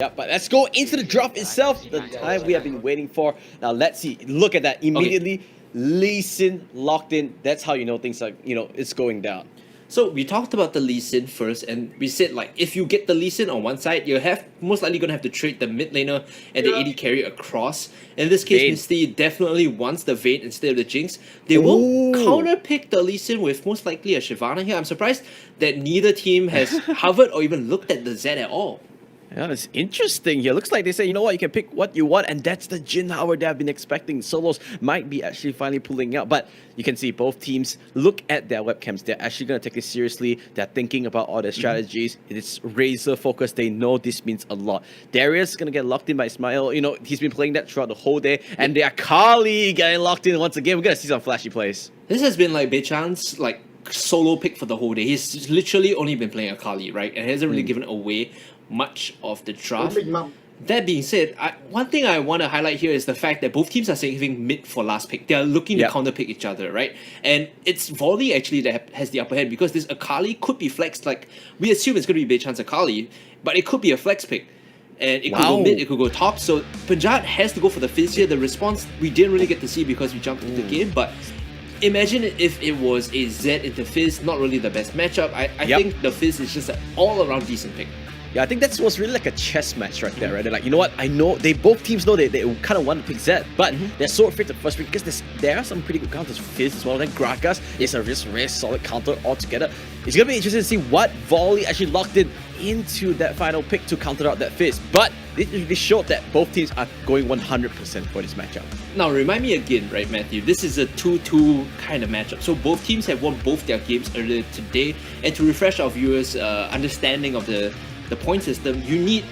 Yeah, but let's go into the drop itself, the time we have been waiting for. Now let's see, look at that, immediately, Lee Sin locked in. That's how you know things are, it's going down. So we talked about the Lee Sin first, and we said like if you get the Lee Sin on one side, you're most likely gonna have to trade the mid laner and the AD carry across. In this case, Misty definitely wants the Vayne instead of the Jinx. They will counter pick the Lee Sin with most likely a Shyvana here. I'm surprised that neither team has hovered or even looked at the Zed at all. Yeah, it's interesting here. Looks like they say, you know what, you can pick what you want, and that's the Jhin Howard that I've been expecting. Solos might be actually finally pulling out, but you can see both teams look at their webcams. They're actually going to take it seriously. They're thinking about all their strategies. It's razor focused. They know this means a lot. Darius is going to get locked in by Ismail. He's been playing that throughout the whole day, and they are Kali getting locked in once again. We're going to see some flashy plays. This has been like Beichan's solo pick for the whole day. He's literally only been playing Akali, right? And hasn't really given away much of the draft. That being said, one thing I want to highlight here is the fact that both teams are saving mid for last pick. They are looking to counter pick each other, right? And it's VOLLEY actually that has the upper hand because this Akali could be flexed. Like, we assume it's going to be Beichan's Akali, but it could be a flex pick. And it could go mid, it could go top. So Punjab has to go for the Fizz here. The response we didn't really get to see because we jumped into the game, but imagine if it was a Zed into Fizz, not really the best matchup. I think the Fizz is just an all-around decent pick. Yeah, I think that was really like a chess match right there, right? They're like, you know what? I know both teams know they kind of want to pick Zed, but they're so afraid to first pick because there are some pretty good counters. Fizz as well. Then Gragas is a very solid counter altogether. It's gonna be interesting to see what VOLLEY actually locked in into that final pick to counter out that Fizz. But it showed that both teams are going 100% for this matchup. Now, remind me again, right, Matthew? This is a 2-2 kind of matchup. So both teams have won both their games earlier today. And to refresh our viewers' understanding of the point system, you need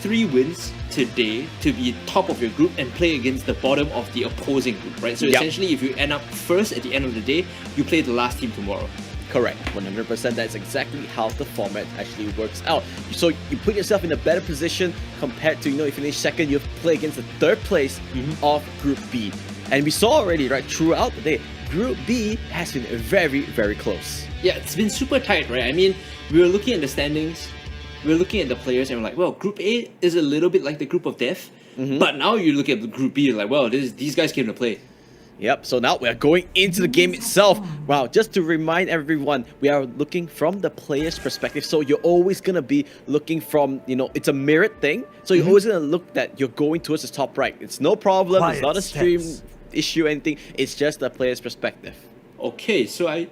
3 wins today to be top of your group and play against the bottom of the opposing group, right? So essentially, if you end up first at the end of the day, you play the last team tomorrow. Correct, 100%. That's exactly how the format actually works out. So you put yourself in a better position compared to, you finish second, you play against the third place of Group B. And we saw already, right, throughout the day, Group B has been very, very close. Yeah, it's been super tight, right? I mean, we were looking at the standings, we were looking at the players, and we're like, well, Group A is a little bit like the Group of Death. But now you look at the Group B, you're like, well, these guys came to play. Yep, so now we're going into the game itself. Wow, just to remind everyone, we are looking from the player's perspective. So you're always going to be looking from, it's a mirrored thing. So you're always going to look that you're going towards the top right. It's no problem. It's not a stream issue or anything. It's just the player's perspective. Okay, so I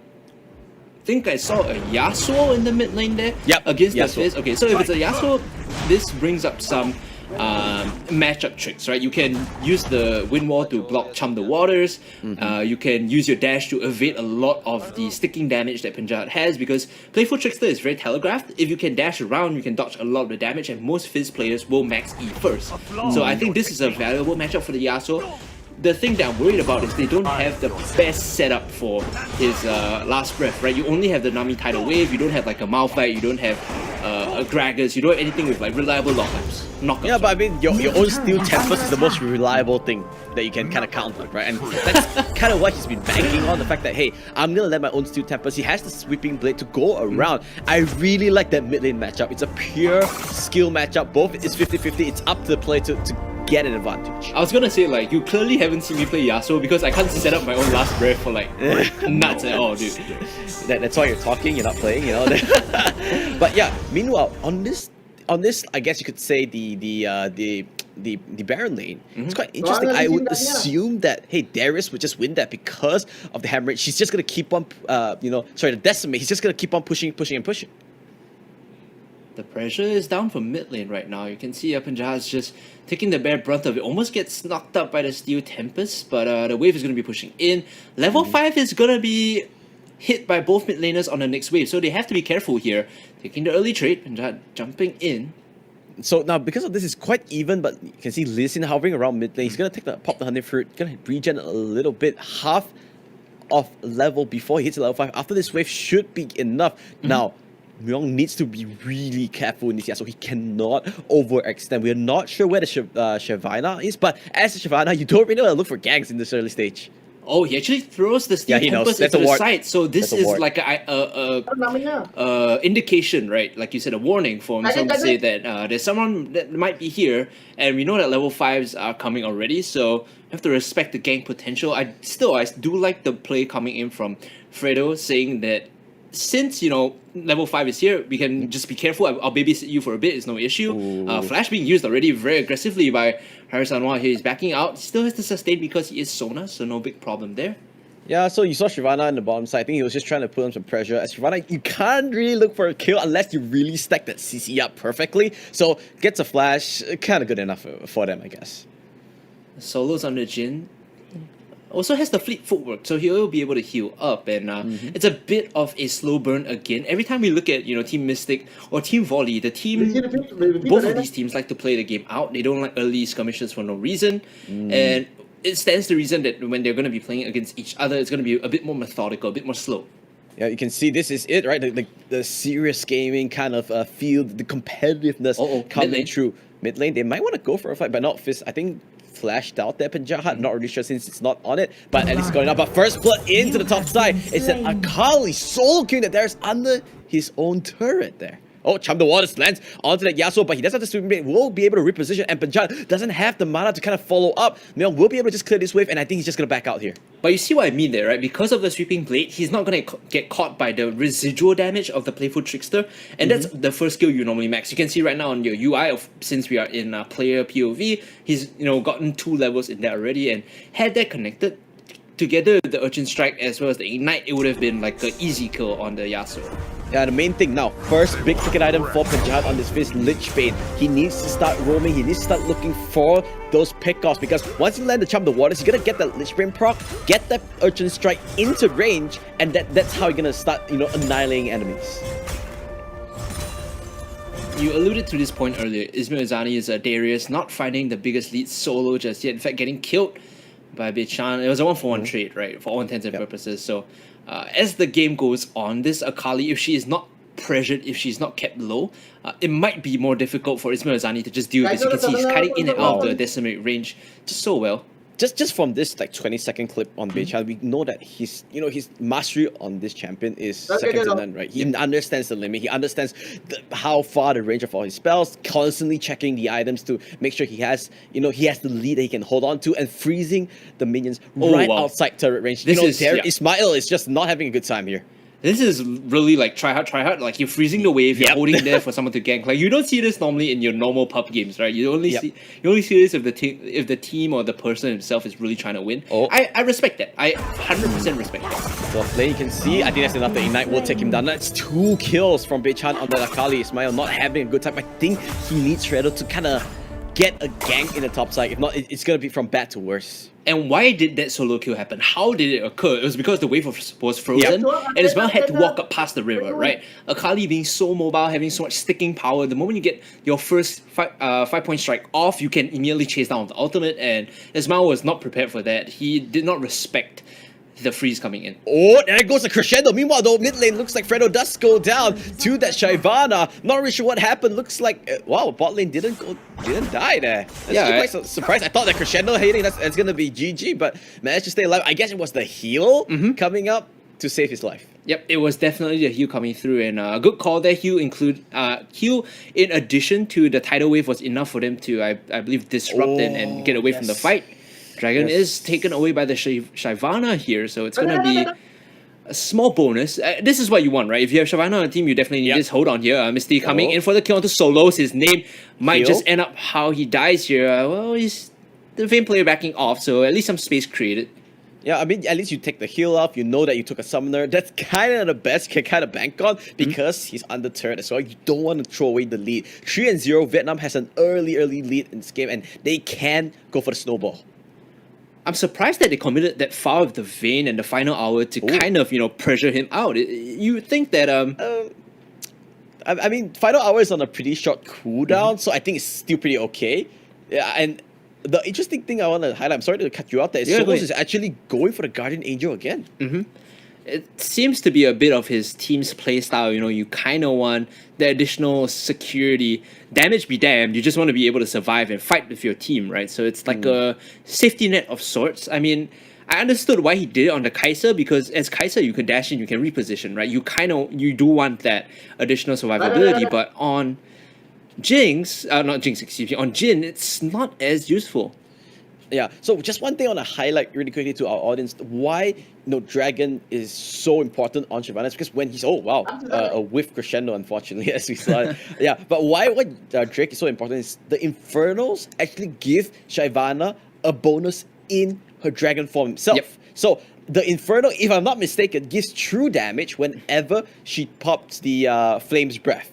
think I saw a Yasuo in the mid lane there against the Fizz. Okay, so if it's a Yasuo, this brings up some matchup tricks, right? You can use the wind wall to block Chum the Waters. You can use your dash to evade a lot of the sticking damage that Punjab has because Playful Trickster is very telegraphed. If you can dash around, you can dodge a lot of the damage, and most Fizz players will max E first. So I think this is a valuable matchup for the Yasuo. The thing that I'm worried about is they don't have the best setup for his last breath, right? You only have the Nami Tidal Wave, you don't have like a Malphite, you don't have a Gragas, you don't have anything with like reliable knockups. Yeah, but I mean, your own Steel Tempest is the most reliable thing that you can kind of count on, right? And that's kind of what he's been banking on, the fact that, hey, I'm going to let my own Steel Tempest. He has the Sweeping Blade to go around. I really like that mid lane matchup. It's a pure skill matchup. Both is 50-50. It's up to the player to get an advantage. I was gonna say, like, you clearly haven't seen me play Yasuo because I can't set up my own last breath for like nuts at all, dude. That's why you're talking, you're not playing, But yeah, meanwhile, on this, I guess you could say the Baron lane. It's quite interesting. I would assume that, hey, Darius would just win that because of the Hemorrhage. She's just gonna keep on, the Decimate. He's just gonna keep on pushing. The pressure is down for mid lane right now. You can see Punjab is just taking the bare brunt of it. Almost gets knocked up by the Steel Tempest, but the wave is going to be pushing in. Level 5 is going to be hit by both mid laners on the next wave, so they have to be careful here. Taking the early trade, Punjab jumping in. So now, because of this, it's quite even, but you can see Lee Sin hovering around mid lane. He's going to pop the Honey Fruit, going to regen a little bit. Half of level before he hits level 5. After this wave should be enough. Now, Myung needs to be really careful in this, so he cannot overextend. We're not sure where the Shyvana is, but as a Shyvana, you don't really want to look for ganks in this early stage. Oh, he actually throws the steel he knows. tempest That's into a the ward. side. So this That's a is ward. like a indication, right? Like you said, a warning for someone to say that there's someone that might be here, and we know that level 5s are coming already. So you have to respect the gank potential. I do like the play coming in from Fredo, saying that since level 5 is here, we can just be careful. I'll babysit you for a bit. It's no issue. Flash being used already very aggressively by Haris Anwar here. He's backing out. Still has to sustain because he is Sona, so no big problem there. Yeah, so you saw Shyvana on the bottom side. I think he was just trying to put on some pressure. As Shyvana, you can't really look for a kill unless you really stack that CC up perfectly. So gets a flash, kind of good enough for them, I guess. Solos on the Jhin. Also has the fleet footwork, so he'll be able to heal up, and it's a bit of a slow burn again. Every time we look at Team Mystic or Team Volley, both of these teams like to play the game out. They don't like early skirmishes for no reason, and it stands to reason that when they're going to be playing against each other, it's going to be a bit more methodical, a bit more slow. Yeah, you can see this is it, right? The serious gaming kind of field, the competitiveness coming through. Mid lane, they might want to go for a fight, but not Fizz. I think flashed out there, Penjahat. Not really sure since it's not on it, but at least going up. But first blood into the top side. It's an Akali solo king that there's under his own turret there. Oh, Chum the Waters lands onto that Yasuo, but he does have the sweeping blade. Will be able to reposition, and Penjahat doesn't have the mana to kind of follow up. Miao will be able to just clear this wave, and I think he's just going to back out here. But you see what I mean there, right? Because of the sweeping blade, he's not going to get caught by the residual damage of the Playful Trickster, and that's the first skill you normally max. You can see right now on your UI, since we are in player POV, he's gotten 2 levels in there already, and had that connected together with the Urchin Strike as well as the Ignite, it would have been like an easy kill on the Yasuo. Yeah, the main thing now, first big ticket item for Penjahat on this Fizz, Lich Bane. He needs to start roaming, he needs to start looking for those pickoffs, because once you land the Chum the Waters, you're gonna get that Lich Bane proc, get that Urchin Strike into range, and that's how you're gonna start, annihilating enemies. You alluded to this point earlier. Ismail Azani is Darius not finding the biggest lead solo just yet. In fact, getting killed by Beichan. It was a 1-for-1 trade, right? For all intents and purposes. So as the game goes on, this Akali, if she is not pressured, if she's not kept low, it might be more difficult for Ismail Azani to just deal with. As you can see, he's cutting in and out of the decimate range just so well. Just from this 20-second clip on Beichan, we know that his mastery on this champion is second to none, right? He understands the limit. He understands how far the range of all his spells. Constantly checking the items to make sure he has the lead that he can hold on to, and freezing the minions outside turret range. Ismail is just not having a good time here. This is really like try hard. Like you're freezing the wave, you're holding there for someone to gank. Like you don't see this normally in your normal pub games, right? You only see this if the team or the person himself is really trying to win. I respect that. I 100% respect that. Well played, you can see. I think that's enough. The Ignite will take him down. That's 2 kills from Beichan on the Akali. Ismail not having a good time. I think he needs Shredder to kind of get a gank in the top side. If not, it's going to be from bad to worse. And why did that solo kill happen? How did it occur? It was because the wave was frozen, and Ismail had to walk up past the river, right? Akali being so mobile, having so much sticking power, the moment you get your first 5-point strike off, you can immediately chase down the ultimate, and Ismail was not prepared for that. He did not respect the freeze coming in. Oh, there goes the crescendo. Meanwhile, though, mid lane looks like Fredo does go down to that Shyvana. Not really sure what happened. Looks like wow, bot lane didn't die there. That's quite surprised. I thought that crescendo hitting that's gonna be GG, but managed to stay alive. I guess it was the heal coming up to save his life. Yep, it was definitely the heal coming through, and a good call there. Heal in addition to the tidal wave was enough for them to I believe disrupt and get away from the fight. Dragon is taken away by the Shyvana here, so it's going to be a small bonus. This is what you want, right? If you have Shyvana on the team, you definitely need this. Hold on here. Misty coming in for the kill onto Solos. His name might just end up how he dies here. Well, he's the Vayne player backing off, so at least some space created. Yeah, I mean, at least you take the heal off. You know that you took a summoner. That's kind of the best you can kind of bank on, because he's under turret as well. You don't want to throw away the lead. 3-0, Vietnam has an early lead in this game, and they can go for the snowball. I'm surprised that they committed that foul with the Vayne and the final hour to kind of, pressure him out. You would think that I mean, final hour is on a pretty short cooldown, so I think it's still pretty okay. Yeah, and the interesting thing I want to highlight, I'm sorry to cut you out there, is Solos is actually going for the Guardian Angel again. It seems to be a bit of his team's playstyle. You kind of want the additional security. Damage be damned, you just want to be able to survive and fight with your team, right? So it's like a safety net of sorts. I mean, I understood why he did it on the Kaiser, because as Kaiser you can dash in, you can reposition, right? You do want that additional survivability, but on Jinx, not Jinx, excuse me, on Jin, it's not as useful. Yeah, so just one thing I want to highlight really quickly to our audience, why Dragon is so important on Shyvana is because when he's, a whiff crescendo, unfortunately, as we saw. Yeah, but why Drake is so important is the Infernals actually give Shyvana a bonus in her Dragon form himself. Yep. So the Inferno, if I'm not mistaken, gives true damage whenever she pops the Flame's Breath.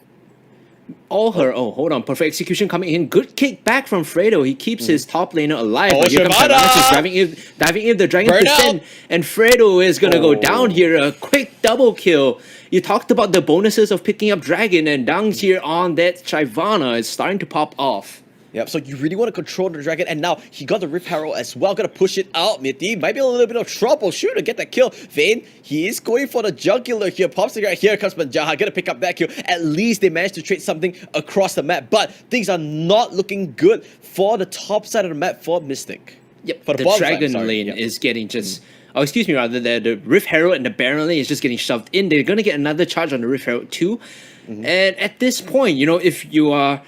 Hold on. Perfect execution coming in. Good kick back from Fredo. He keeps his top laner alive. Oh, but here comes Shyvana, just diving in the Dragon Descent. And Fredo is going to go down here. A quick double kill. You talked about the bonuses of picking up Dragon, and down here on that Shyvana is starting to pop off. Yep, so you really want to control the Dragon, and now he got the Rift Herald as well. Gonna push it out. Mitty might be a little bit of trouble. Shoot, get that kill. Vayne, he is going for the jugular here. Pops the guy. Here comes Manjaha. Gonna pick up that kill. At least they managed to trade something across the map, but things are not looking good for the top side of the map for Mystic. Yep, for the Dragon lane is getting just... Oh, excuse me, rather, the Rift Herald and the Baron lane is just getting shoved in. They're gonna get another charge on the Rift Herald too. And at this point, if you are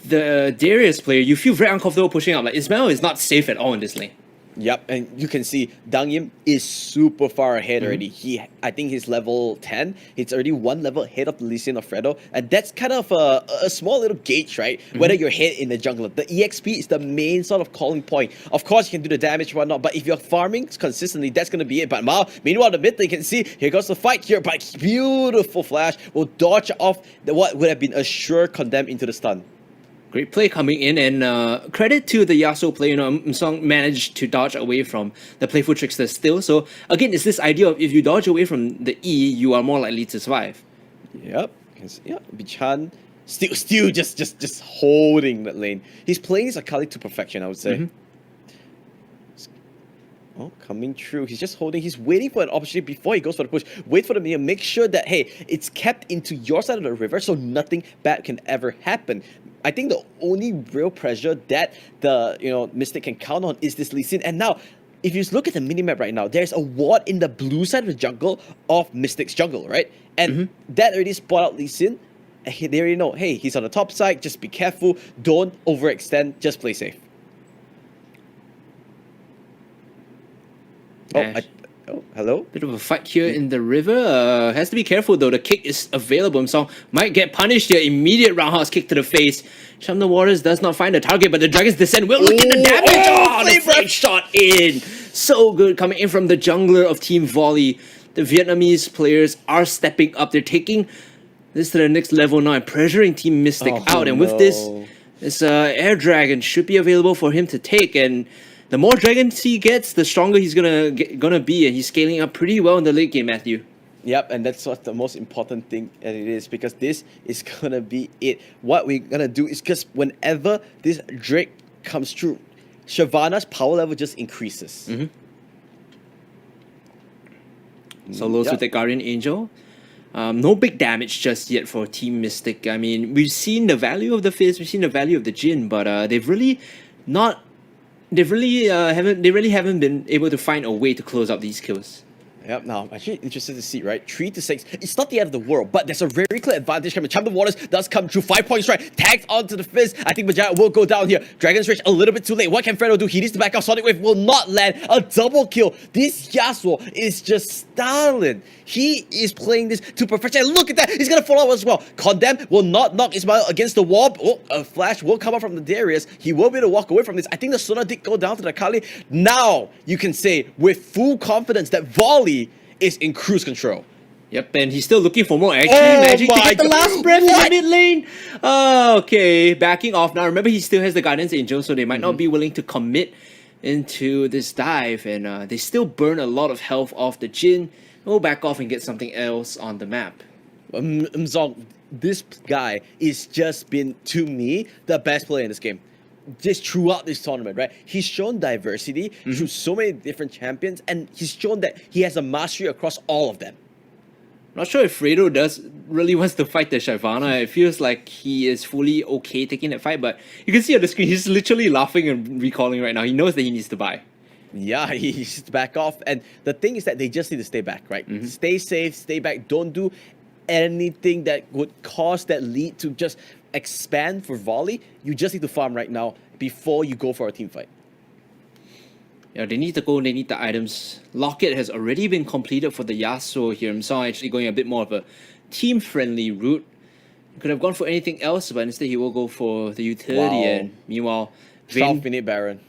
the Darius player, you feel very uncomfortable pushing up. Like, Ismail is not safe at all in this lane. Yep, and you can see Dang Yim is super far ahead already. I think he's level 10. He's already one level ahead of the Lee Sin of Fredo, and that's kind of a small little gauge, right? Whether you're ahead in the jungler. The EXP is the main sort of calling point. Of course, you can do the damage and whatnot, but if you're farming consistently, that's going to be it. But meanwhile, the mid lane, you can see, here goes the fight here, but beautiful flash will dodge off what would have been a sure condemn into the stun. Great play coming in, and credit to the Yasuo player. Msong managed to dodge away from the playful trickster still. So again, it's this idea of if you dodge away from the E, you are more likely to survive. Yep. Bichan still just holding that lane. He's playing his Akali to perfection, I would say. Oh, coming through. He's just holding. He's waiting for an opportunity before he goes for the push. Wait for the minion. Make sure that, hey, it's kept into your side of the river so nothing bad can ever happen. I think the only real pressure that the Mystic can count on is this Lee Sin. And now, if you look at the minimap right now, there's a ward in the blue side of the jungle of Mystic's jungle, right? And that already spot out Lee Sin. They already know, hey, he's on the top side. Just be careful. Don't overextend. Just play safe. Hello? Bit of a fight here in the river. Has to be careful though. The kick is available. So might get punished here. Immediate roundhouse kick to the face. Sham the Waters does not find the target, but the Dragon's Descent will look at the damage. The flame shot in. So good coming in from the jungler of Team Volley. The Vietnamese players are stepping up. They're taking this to the next level now and pressuring Team Mystic out. And with this Air Dragon should be available for him to take. And the more dragons he gets, the stronger he's gonna be, and he's scaling up pretty well in the late game, Matthew. Yep, and that's what the most important thing it is, because this is gonna be it. What we're gonna do is, because whenever this Drake comes through, Shyvana's power level just increases. Solos with the Guardian Angel. No big damage just yet for Team Mystic. I mean, we've seen the value of the Fizz, we've seen the value of the Jhin, but they really haven't been able to find a way to close out these kills. Yep, now I'm actually interested to see, right? 3 to 6. It's not the end of the world, but there's a very clear advantage coming. Champ of Waters does come through. 5 points, right? Tagged onto the Fizz. I think Majaya will go down here. Dragon's Rage a little bit too late. What can Fredo do? He needs to back off. Sonic Wave will not land. A double kill. This Yasuo is just stalling. He is playing this to perfection. And look at that. He's going to fall out as well. Condemn will not knock Ismail against the wall. Oh, a flash will come up from the Darius. He will be able to walk away from this. I think the Sona did go down to the Kali. Now, you can say with full confidence that Volley is in cruise control. Yep, and he's still looking for more action. Magic to get the last breath in the mid lane. Okay, backing off now. Remember, he still has the Guardian's Angel, so they might not be willing to commit into this dive, and they still burn a lot of health off the Jhin. We'll back off and get something else on the map. Mzong, this guy is just been, to me, the best player in this game. Just throughout this tournament, right? He's shown diversity through so many different champions, and he's shown that he has a mastery across all of them. Not sure if Fredo really wants to fight the Shyvana. It feels like he is fully okay taking that fight, but you can see on the screen, he's literally laughing and recalling right now. He knows that he needs to buy. Yeah, he's back off. And the thing is that they just need to stay back, right? Stay safe, stay back. Don't do anything that would cause that lead to just expand for Volley. You just need to farm right now before you go for a team fight. Yeah, they need to go, they need the items. Locket has already been completed for the Yasuo here. Himself actually going a bit more of a team-friendly route. Could have gone for anything else, but instead he will go for the utility. And meanwhile, Vayne, Minute Baron.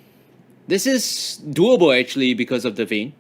This is doable actually because of the Vayne.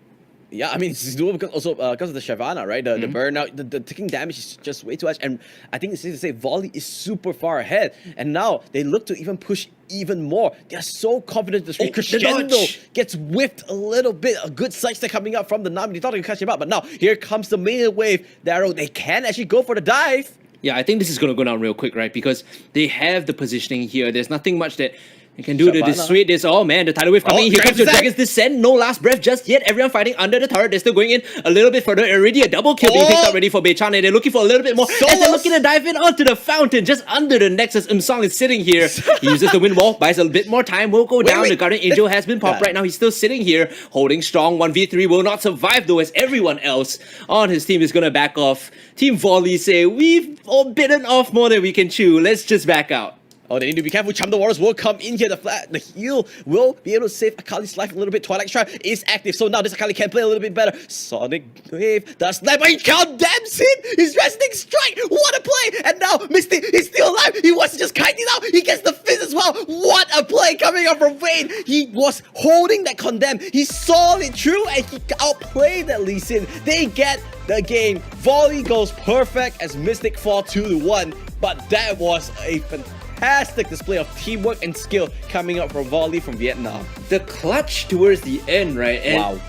Yeah, I mean, it's doable because also because of the Shyvana, right? The burnout, the taking damage is just way too much. And I think it's safe to say Volley is super far ahead. And now they look to even push even more. They're so confident this week. Crescendo gets whipped a little bit. A good sidestep coming up from the Nami. They thought they could catch him up, but now here comes the main wave. Darrow, they can actually go for the dive. Yeah, I think this is going to go down real quick, right? Because they have the positioning here. There's nothing much that they can do to dissuade this. Oh man, the tidal wave coming in. Here comes the Dragon's Descent. No last breath just yet. Everyone fighting under the turret. They're still going in a little bit further. Already a double kill being picked up ready for Beichan. And they're looking for a little bit more. And they're looking to dive in onto the fountain just under the Nexus. Song is sitting here. He uses the wind wall, buys a bit more time. Will go down. The Guardian Angel has been popped right now. He's still sitting here, holding strong. 1v3 will not survive though, as everyone else on his team is going to back off. Team Volley say, we've all bitten off more than we can chew. Let's just back out. Oh, they need to be careful. Chum the Warriors will come in here. The heal will be able to save Akali's life a little bit. Twilight Strike is active, so now this Akali can play a little bit better. Sonic Wave, the sniper, he condemns him! He's resting strike! What a play! And now Misty is still alive! He wants to just kite it out! He gets the fizz as well! What a play coming up from Vayne! He was holding that condemn. He saw it through and he outplayed that Lee Sin. They get the game. Volley goes perfect as Mystic fall 2-1, but that was a fantastic display of teamwork and skill coming up from Volley from Vietnam. The clutch towards the end, right? And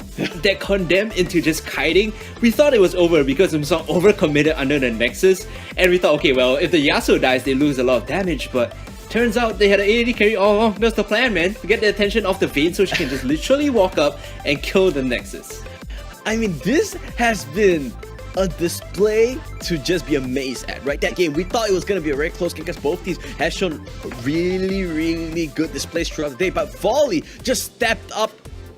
that condemned into just kiting. We thought it was over because himself overcommitted under the Nexus. And we thought, okay, well, if the Yasuo dies, they lose a lot of damage. But turns out they had an AD carry all along. That's the plan, man. To get the attention of the Vayne so she can just literally walk up and kill the Nexus. I mean, this has been a display to just be amazed at, right? That game, we thought it was going to be a very close game because both teams have shown really, really good displays throughout the day, but Volley just stepped up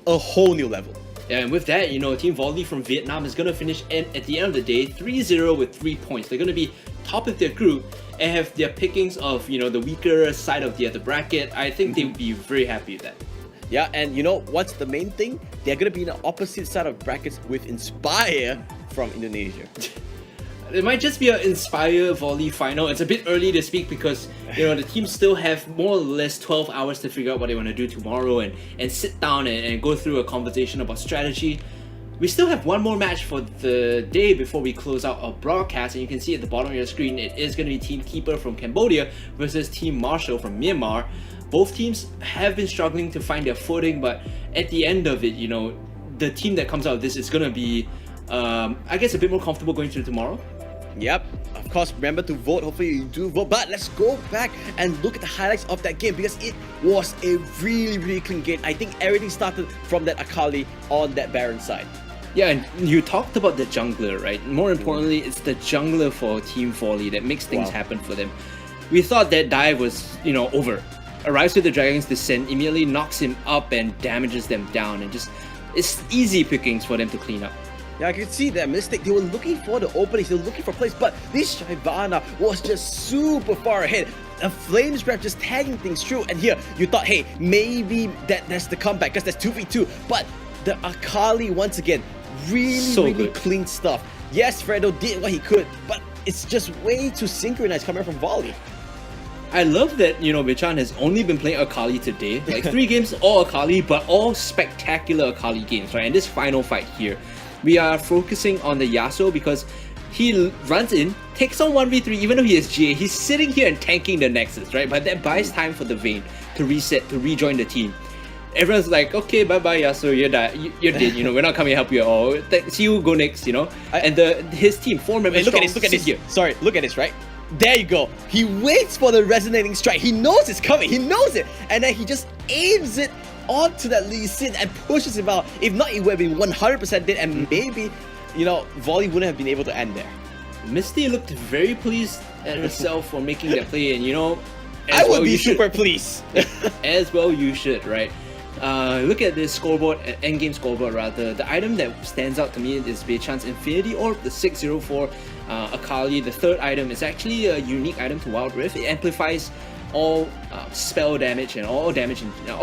a whole new level. Yeah, and with that, you know, Team Volley from Vietnam is going to finish at the end of the day 3-0 with 3 points. They're going to be top of their group and have their pickings of, you know, the weaker side of the bracket. I think they would be very happy with that. Yeah, and you know what's the main thing? They're going to be in the opposite side of brackets with Inspire from Indonesia. It might just be an Inspire Volley final. It's a bit early to speak because, you know, the teams still have more or less 12 hours to figure out what they want to do tomorrow and sit down and go through a conversation about strategy. We still have one more match for the day before we close out our broadcast, and you can see at the bottom of your screen it is going to be Team Keeper from Cambodia versus Team Marshall from Myanmar. Both teams have been struggling to find their footing, but at the end of it, you know, the team that comes out of this is going to be, I guess, a bit more comfortable going through tomorrow. Yep, of course, remember to vote. Hopefully you do vote, but let's go back and look at the highlights of that game because it was a really, really clean game. I think everything started from that Akali on that Baron side. Yeah, and you talked about the jungler, right? More importantly, it's the jungler for Team Volley that makes things happen for them. We thought that dive was, you know, over. Arrives with the Dragon's Descent, immediately knocks him up and damages them down, and just, it's easy pickings for them to clean up. Yeah, I could see that mistake. They were looking for the openings, they were looking for plays, but this Shyvana was just super far ahead. A Flames grab just tagging things through, and here you thought, hey, maybe that's the comeback because that's 2v2, but the Akali once again, really clean stuff. Yes, Fredo did what he could, but it's just way too synchronized coming from Volley. I love that, you know, Beichan has only been playing Akali today. Like 3 games, all Akali, but all spectacular Akali games, right? And this final fight here, we are focusing on the Yasuo because he runs in, takes on 1v3, even though he is GA, he's sitting here and tanking the Nexus, right? But that buys time for the Vayne to reset, to rejoin the team. Everyone's like, okay, bye-bye Yasuo, you're dead, you know, we're not coming to help you at all. See you, go next, you know? And his team, 4 members look at this here. Sorry, look at this, right? There you go. He waits for the resonating strike. He knows it's coming. He knows it. And then he just aims it onto that Lee Sin and pushes him out. If not, it would have been 100% dead, and maybe, you know, Volley wouldn't have been able to end there. Misty looked very pleased at herself for making that play, and you know, I would be super pleased. As well you should, right? look at this scoreboard, endgame scoreboard rather. The item that stands out to me is Beichan's Infinity Orb, the 604 Akali. The third item is actually a unique item to Wild Rift. It amplifies all spell damage and all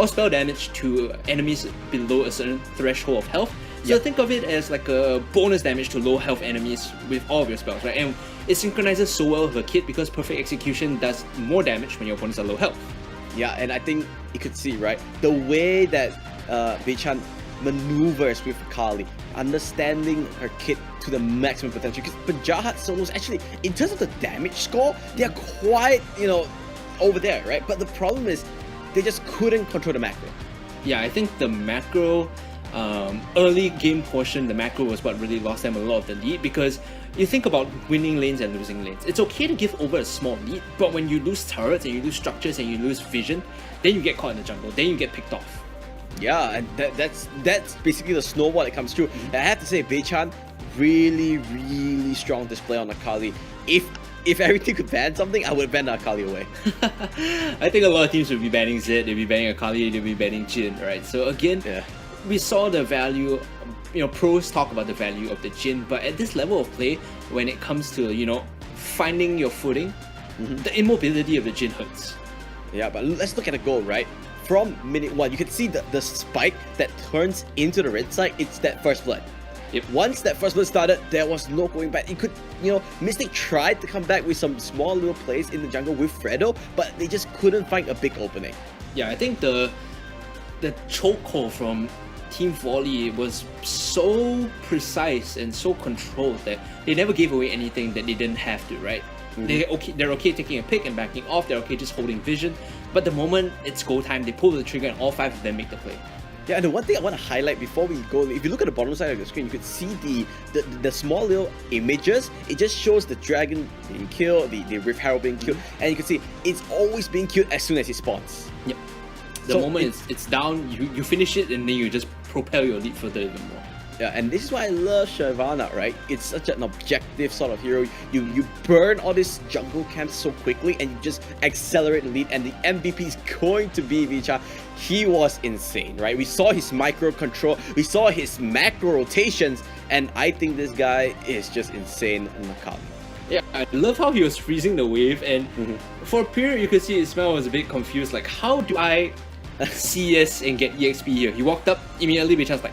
spell damage to enemies below a certain threshold of health. So think of it as like a bonus damage to low health enemies with all of your spells, right? And it synchronizes so well with a kit because Perfect Execution does more damage when your opponents are low health. Yeah, and I think you could see, right, the way that Beichan maneuvers with Akali, understanding her kit to the maximum potential. Because Jahat solos actually, in terms of the damage score, they are quite, over there, right? But the problem is, they just couldn't control the macro. Yeah, I think the macro, early game portion, the macro was what really lost them a lot of the lead, because you think about winning lanes and losing lanes. It's okay to give over a small lead, but when you lose turrets and you lose structures and you lose vision, then you get caught in the jungle, then you get picked off. Yeah, and that's basically the snowball that comes through. And I have to say, Beichan, really strong display on Akali. If everything could ban something, I would ban Akali away. I think a lot of teams would be banning Zed, they'd be banning Akali, they'd be banning Jhin, right? So again, we saw the value, pros talk about the value of the Jhin, but at this level of play, when it comes to, finding your footing, the immobility of the Jhin hurts. Yeah, but let's look at the goal, right? From minute 1, you can see the spike that turns into the red side. It's that first blood. Yep. Once that first blood started, there was no going back. It could, Mystic tried to come back with some small little plays in the jungle with Fredo, but they just couldn't find a big opening. Yeah, I think the chokehold from Team VOLLEY was so precise and so controlled that they never gave away anything that they didn't have to, right? They're okay taking a pick and backing off, they're okay just holding vision, but the moment it's go time, they pull the trigger and all 5 of them make the play. Yeah, and the one thing I want to highlight before we go, if you look at the bottom side of the screen, you could see the small little images. It just shows the dragon being killed, the Rift Herald being killed, and you can see it's always being killed as soon as it spawns. Yep. The moment it's down, you finish it and then you just propel your lead further even more. Yeah, and this is why I love Shyvana, right? It's such an objective sort of hero. You burn all these jungle camps so quickly and you just accelerate the lead, and the MVP is going to be Beichan. He was insane, right? We saw his micro control, we saw his macro rotations, and I think this guy is just insane on Akali. Yeah, I love how he was freezing the wave, and for a period you could see Ismail was a bit confused, like, how do I CS and get EXP here? He walked up immediately, Beichan's like,